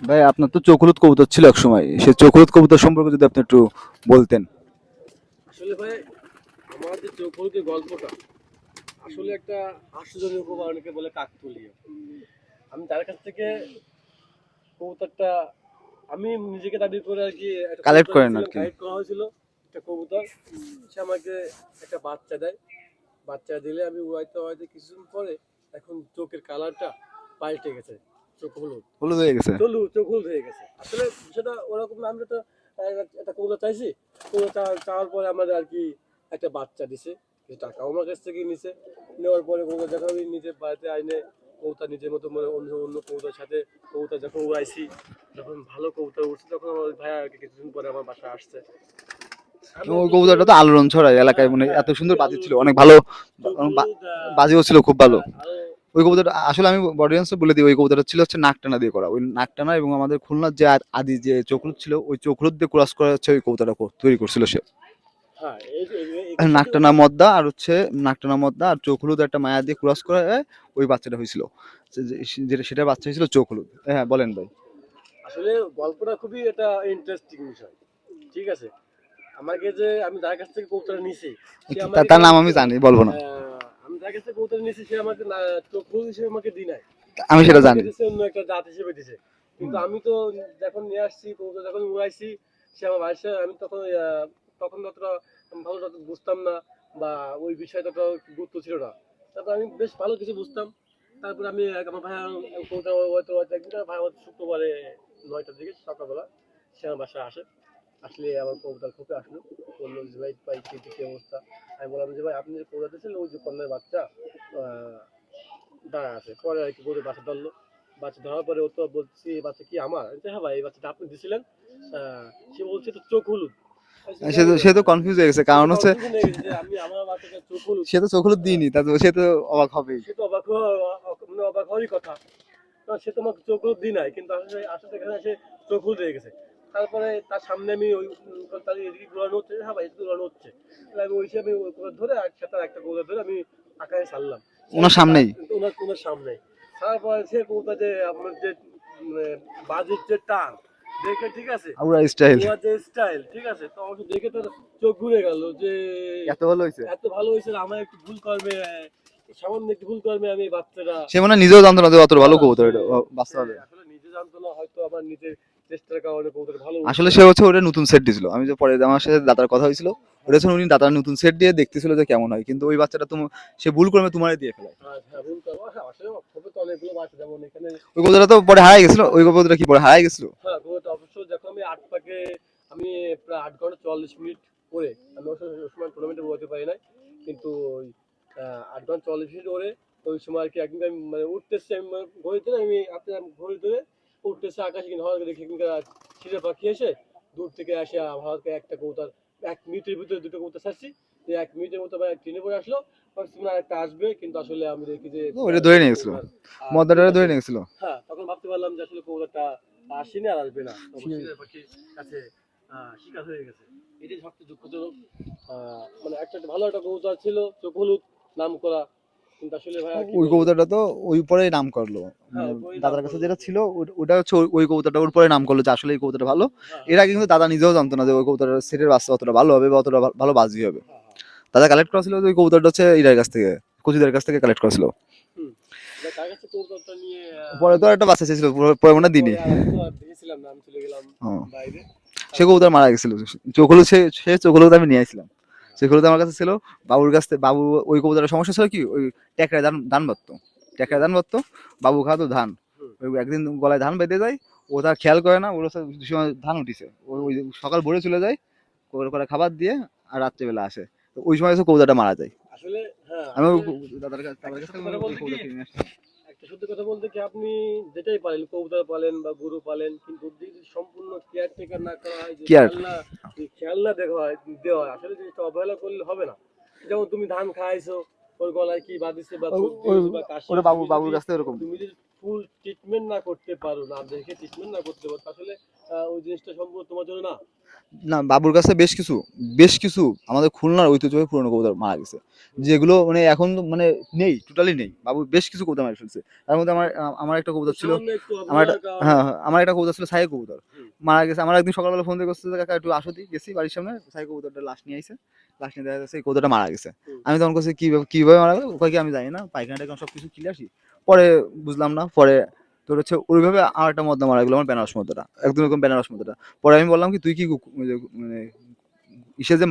ভাই আপনার তো চোখ কবুতর ছিল এক সময়, সেই চোখ কবুতর সম্পর্কে যদি আপনি একটু বলতেন। আসলে ভাই, আমার যে চৌকোলকের গল্পটা আসলে একটা হাস্যজনক বা অনেকে বলে কাকতালীয়। আমি তার কাছ থেকে কবুতরটা আমি নিজেকে দাবি করে আর কি একটা কালেক্ট কবুতর করেন আর নিয়েছিলাম, কি। কালেক্ট করা হয়েছিল একটা কবুতর। সে আমাকে একটা বাচ্চা দেয়। বাচ্চা দিলে আমি উড়াইতে উড়াইতে কিছুদিন পরে এখন চোখের কালারটা পাল্টে গেছে, চোখ হলুদ। হলুদ হয়ে গেছে। চোখ হলুদ হয়ে গেছে। আসলে সেটা ওরকম না, আমরা তো একটা কবুতর চাইছি। চাওয়ার পরে আমাদের আর কি একটা বাচ্চা দিছে, কিছু টাকা আমার কাছ থেকে নিছে। নেওয়ার পরে কবুতর যখন আমি নিজে বাড়িতে আইনে কবুতর নিজের মতো মানে অন্য অন্য কবুতর সাথে কবুতর যখন উড়াইছি, যখন ভালো কবুতর উঠছে তখন আমার ভাইয়া আর কি কিছুদিন পরে আমার বাসায় আসছে। আমি এবং ওই আসলে কবুতরটা তো আলোড়ন ছড়ায় এলাকায়, হ্যাঁ মানে হ্যাঁ এত সুন্দর খুবই বাজি ছিল, আলোড়ন অনেক ছড়ায়। ভালো। চোখ বা- হলুদ বাজিও ছিল খুব ভালো। হ্যাঁ আরো ওই কবুতরটা আসলে আমি অডিয়েন্স বলে দিই, ওই কবুতরটা ছিল হচ্ছে নাকটানা দিয়ে করা, ওই নাকটানা এবং আমাদের খুলনার যে আদি যে চোখরুদ ছিল, ওই চোখরুদ দিয়ে ক্রস করা হচ্ছে ওই কবুতরটা তৈরি করছিল সে। হ্যাঁ এই সত্যি নাকটানা কথা। মদ্দা আর হচ্ছে নাকটানা মদ্দা আর চোখ হলুদ একটা মায়া দিয়ে ক্রস করে ওই বাচ্চাটা হয়েছিল। যেটা সেটা বাচ্চা হয়েছিল চোখ হলুদ। হ্যাঁ বলেন ভাই। আসলে গল্পটা খুবই একটা ইন্টারেস্টিং বিষয়। ঠিক আছে, আমাকে যে আমি যার কাছ থেকে কবুতরটা নিছি সে আমাকে তার কিন্তু নাম আমি জানি, বলবো না। আমি যার কাছ থেকে কবুতর নিছি সে আমাকে চোখ হলুদ হিসেবে আমাকে দি নাই। আমি সে সেটা আমাকে জানি। দিছে অন্য একটা জাত হিসেবে দিছে। কিন্তু আমি তো যখন নিয়ে আসছি কবুতর, যখন উড়াইছি, সে আমার বাসায়, আমি তখন তখন অতটা ভালো বুঝতাম না, বা ওই বিষয়টা তো গুরুত্ব ছিল না। তারপর আমি বেশ ভালো কিছু বুঝতাম। তারপর আমি আমার ভাই কবুতর হয়তো একদিন ভাই হয়তো শুক্রবারে 9টার দিকে সকালবেলা সে আমার বাসায় আসে। আসলে আমার কবুতর খুবই আসলো, বললো যে ভাই ভাই কি অবস্থা। আমি বললাম যে ভাই আপনি যে কবুতর দিয়েছেন ওই যে কন্যার বাচ্চা আহ, দাঁড়া আছে। পরে আর কি করে বাচ্চা ধরলো। বাচ্চা ধরার পরে ও তো বলছি এই বাচ্চা কি আমার? আমি বলছি, হ্যাঁ ভাই এই বাচ্চাটা আপনি দিছিলেন। সে বলছে তো চোখ হলুদ। আমি বলছি, সে তো কেমনে? সে তো কনফিউজ হয়ে গেছে, সে তো কারণ হচ্ছে কনফিউশন হয়ে গেছে যে আমি আমার বাচ্চাটা চোখ হলুদ। সে তো চোখ হলুদ দিইনি, তা তো সে তো অবাক হবেই। সে তো মানে অবাক হওয়ারই কথা। কারণ সে তো আমাকে চোখ হলুদ দিই নাই, কিন্তু আসলে আসলে এখানে সে চোখ হলুদ হয়ে গেছে। তারপরে তার সামনে আমি ওই তার এদিকে ঘোরানো হচ্ছে, হ্যাঁ ভাই এদিকে ঘোরানো হচ্ছে। তাহলে আমি ওই হিসেবে ওই কবুতর ধরে আর সাথে একটা কবুতর ধরে আমি আকাশে ছাড়লাম। ছেড়ে ওনার দিয়ে তার সামনেই। ওনার সামনে ছাড়ার পরে সে কবুতর যে আপনার যে বাজির যে টান দেখে, ঠিক আছে, আউরা স্টাইল। ওর যে স্টাইল, ঠিক আছে, তো অবশ্য দেখে তো চোখ ঘুরে গেল যে এত ভালো হয়েছে। এত ভালো হয়েছে না, আমার একটু ভুল করবে, সামান্য একটু ভুল করবে আমি বাচ্চারা। সে মনে হয় নিজেও জানতো না যে অত না ভালো না কবুতর সে এটা সে বাস্তবে। আসলে নিজে জানতো না, হয়তো আমার নিজের চেষ্টার কারণে কবুতর ভালো উঠছে। আসলে সে হচ্ছে ওটা নতুন সেট দিছিল, আমি যে পরে আমার সাথে দাদার কথা হয়েছিল, ওটা হচ্ছে উনি দাদার নতুন সেট দিয়ে দেখতেছিল যে কেমন হয়, কিন্তু ওই বাচ্চাটা তুমি সে ভুল করে তোমারে দিয়ে ফেলায়। হ্যাঁ হ্যাঁ ভুল করবো, হ্যাঁ আসলে হবে তো অনেকগুলো বাচ্চা, যেমন এখানে ওই কবুতরটা তো পরে হারাই গেছিল, ওই কবুতরটা কি পরে হারাই গেছিল। হ্যাঁ কবুতর অবশ্য যখন আমি 8 পাকে আমি প্রায় 8 ঘন্টা 44 মিনিট করে আমি অবশ্য ওই সময় টুর্নামেন্টে বলতে পারি নাই, কিন্তু ওই 8 ঘন্টা 44 মিনিট করে ওই সময় আর কি একদিন আমি মানে উঠতেছি, আমি ঘড়ি ধরে আমি আপনার ঘড়ি ধরে উঠতেছে আকাশে, কিন্তু হঠাৎ করে দেখি ছিঁড়ে পাখি এসে দূর থেকে আসে হঠাৎ করে একটা কবুতর 1 মিনিটের ভিতরে দুটো কবুতর ছাড়ছি, যে 1 মিনিটের মতো ট্রেনে করে আসলো। ভাবছি মনে হয় একটা আসবে, কিন্তু আসলে আমি দেখি যে ওইটা ধরে নিয়ে গেছিল, কবুতর মদারটা চলে ধরে আসে। নিয়ে গেছিল। হ্যাঁ তখন ভাবতে পারলাম যে আসলে কবুতরটা আসেনি আর আসবে না, শিকার পাখির কাছে শিকার হয়ে গেছে। এটাই সবচেয়ে দুঃখজনক। মানে একটা ভালো একটা কবুতর ছিল চোখ হলুদ নাম করা, কিন্তু আসলে ভাই আর কি ওই বলবো। কবুতরটা তো ওই পরেই নাম করলো, হ্যাঁ মানে ওই নাম দাদার কাছে করলো যেটা যে ছিল ওটা হচ্ছে ওই কবুতরটা ওর পরে নাম করলো যে আসলে এই কবুতরটা ভালো। হ্যাঁ এর হ্যাঁ আগে কিন্তু দাদা নিজেও জানতো না যে ওই কবুতরের সেটের বাচ্চা অতটা ভালো হবে বা অতটা ভালো বাজি হবে। হ্যাঁ হ্যাঁ। দাদা কালেক্ট করা ছিল যে ওই কবুতরটা হচ্ছে ইরার কাছ থেকে, কুচিদের কাছ থেকে কালেক্ট করা ছিল। হুম। তার কাছে কবুতরটা নিয়ে পরে তো আমি আর একটা বাচ্চা চেয়েছিল, পরে মনে হয় দিনই। পরে আর আমি তো আর দেখেছিলাম না, আমি চলে গেলাম বাইরে। সে তারপরে কবুতর মারা গেছিল। চোখ হলুদ, সে চোখ হলুদ আমি নিয়ে আসছিলাম। চোখ হলুদ আমার কাছে ছিল বাবুর কাছ থেকে। বাবু ওই কবুতরের সমস্যা ছিল কি, ওই টেকরায় ধান ধান বাঁধতো, টেকরায় হুম ধান বাঁধতো। বাবু খাওয়াতো ধান। হুম ওই একদিন গলায় ধান বেঁধে যায়, ও তার খেয়াল করে না, ওর হচ্ছে সময় ধান উঠিছে, হুম। ওই সকাল ভোরে চলে যায়, করে খাবার দিয়ে আর রাত্রেবেলা আসে। তো ওই সময় হচ্ছে কবুতরটা মারা যায়। আসলে হ্যাঁ আমি আসলে দাদার একটা কাছ সত্যি থেকে কথা ওই বলতে কি, কবুতরটা নিয়ে আসছি। একটা সত্যি কথা বলতে কি, আপনি যেটাই পালেন কবুতর পালেন বা গরু পালেন, কিন্তু যদি সম্পূর্ণ কেয়ারটেকার না করা হয়, যে কি আর খেয়াল না দেওয়া হয়, আসলে জিনিসটা অবহেলা করলে হবে না। যেমন তুমি ধান খাইছো, ওর গলায় কি বাঁধিছে বা চোখ দিয়ে ওই হয়েছে বা কাশি ওটা হয়েছে, বাবুর কাছ থেকে এরকম। তুমি যদি ফুল ট্রিটমেন্ট না করতে পারো, না দেখে ট্রিটমেন্ট না করতে পারো, আসলে ওই জিনিসটা সম্পূর্ণ তোমার জন্য না। না, বাবুর কাছে বেশ কিছু আমাদের খুলনার ঐতিহ্যবাহী পুরনো কবুতর মারা গেছে, যেগুলো মানে এখন তো মানে নেই, টোটালি নেই। বাবু বেশ কিছু কবুতর মারা ফেলছে। তার মধ্যে আমার একটা ওই কবুতর ছিল, সামান্য একটু আমার একটা অবহেলার কারণে। হ্যাঁ হ্যাঁ, আমার একটা কবুতর ছিল সাই কবুতর, হুম, মারা গেছে। আমার একদিন সকালবেলা ফোন দিয়ে করছে যে, কাকা একটু আসো দি, গেছি বাড়ির সামনে, সাই কবুতরটা লাশ নিয়ে আইছে। লাশ নিয়ে দেখা যাচ্ছে এই কবুতরটা মারা গেছে। হুম। আমি তখন কাছে কিভাবে মারা গেল, কয় কি আমি জানি না, পায়খানা টাইখানা সব কিছু ক্লিয়ার। পরে বুঝলাম না, পরে তোর হচ্ছে ওইভাবে আর একটা মদ্দা মারা গেলো, আমার বেনারস মদ্দাটা, একদম এরকম বেনারস মদ্দাটা। পরে আমি বললাম কি, তুই কি মানে ইসে যে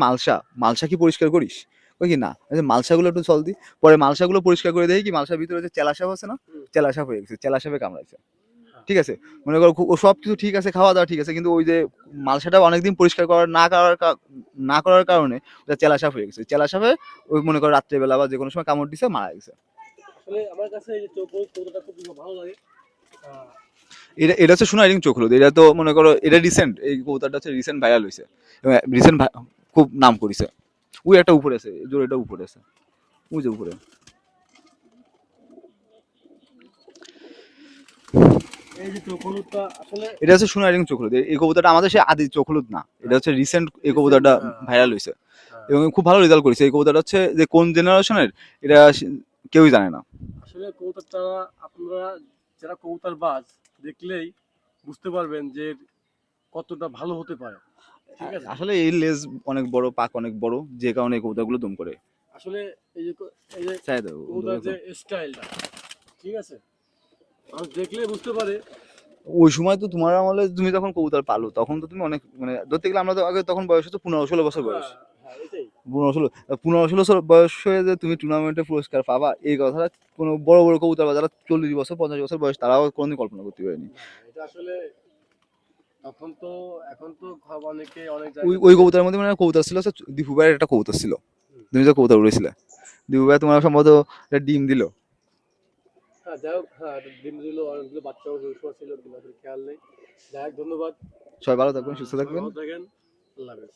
মালসা কি পরিষ্কার করিস? ওই কি না, এই যে মালসাগুলো একটু চল দি। পরে মালসাগুলো পরিষ্কার করে দেখি কি, মালসার ভিতরে যে চেলা সাপ আছে না, হুম। চেলা সাপ হয়ে গেছে, চেলা সাপে কামড়াইছে। হ্যাঁ। ঠিক আছে, মনে করো ও সব কিছু ঠিক আছে, খাওয়া দাওয়া ঠিক আছে, কিন্তু ওই যে মালসাটা অনেকদিন পরিষ্কার না করার কারণে ওটা চেলা সাপ হয়ে গেছে। চেলা সাপে ওই মনে করো রাত্রেবেলা বা যে কোনো সময় কামড় দিছে, মারা গেছে। আসলে আমার কাছে এই যে চৌকোর কৌটোটা খুব ভালো লাগে। আহ, এটা হচ্ছে সোনাইরিং চোখ হলুদ। এটা তো মনে করো এটা রিসেন্ট, এই কবুতরটা হচ্ছে রিসেন্ট ভাইরাল হয়েছে এবং রিসেন্ট খুব নাম করেছে। ওই একটা উপরে আছে, জোরেটা উপরে আছে, ওই যে উপরে। এই যে চৌকোরটা আসলে এটা হচ্ছে সোনাইরিং চোখ হলুদ। এই কবুতরটা আমাদের সে আদি চোখ হলুদ না, এটা হচ্ছে রিসেন্ট এই recent, কবুতরটা ভাইরাল হয়েছে হ্যাঁ। এবং খুব ভালো রেজাল্ট করেছে। এই কবুতরটা হচ্ছে যে কোন জেনারেশনের, এটা কেউই জানে না। আসলে কবুতরটা আপনারা যারা কবুতরবাজ দেখলেই বুঝতে পারবেন যে কতটা ভালো হতে পারে। ঠিক আছে। আসলে এই লেজ অনেক বড়, পাক অনেক বড়, যে কারণে এই কবুতরগুলো দুম করে। আসলে এই যে এই যে চাই দাও কবুতর যে স্টাইলটা, ঠিক আছে, মানুষ দেখলে বুঝতে পারে। ওই সময় তো তোমার আমলে তুমি যখন কবুতর পালো, তখন তো তুমি অনেক মানে ধরতে গেলে আমরা তো আগে তখন বয়স হচ্ছে 15-16 বছর বয়স। হ্যাঁ, হ্যাঁ, এটাই। 15-16 বয়স হয়ে যে তুমি টুর্নামেন্টে পুরস্কার পাবা, এই কথাটা কোনো বড় বড় কবুতর বা যারা 40 বছর 50 বছর বয়স, তারাও কোনোদিন কল্পনা করতে পারেনি। না, এটা আসলে তখন তো, এখন তো অনেকে অনেক ওই জায়গা ওই থেকে। কবুতরের মধ্যে মানে কবুতর ছিল হচ্ছে দীপু ভাইয়ের একটা কবুতর ছিল, হুম। তুমি যে কবুতর উড়েছিলে। দীপু ভাই তোমার সম্ভবত একটা ডিম দিল। হ্যাঁ, যাই হোক, হ্যাঁ, ডিম দিল, অনেকগুলো বাচ্চাও ছিল কিনা আসলে খেয়াল নেই। যাই হোক, ধন্যবাদ। সবাই ভালো থাকবেন, সুস্থ সবাই থাকবেন। ভালো থাকেন। আল্লাহ হাফেজ।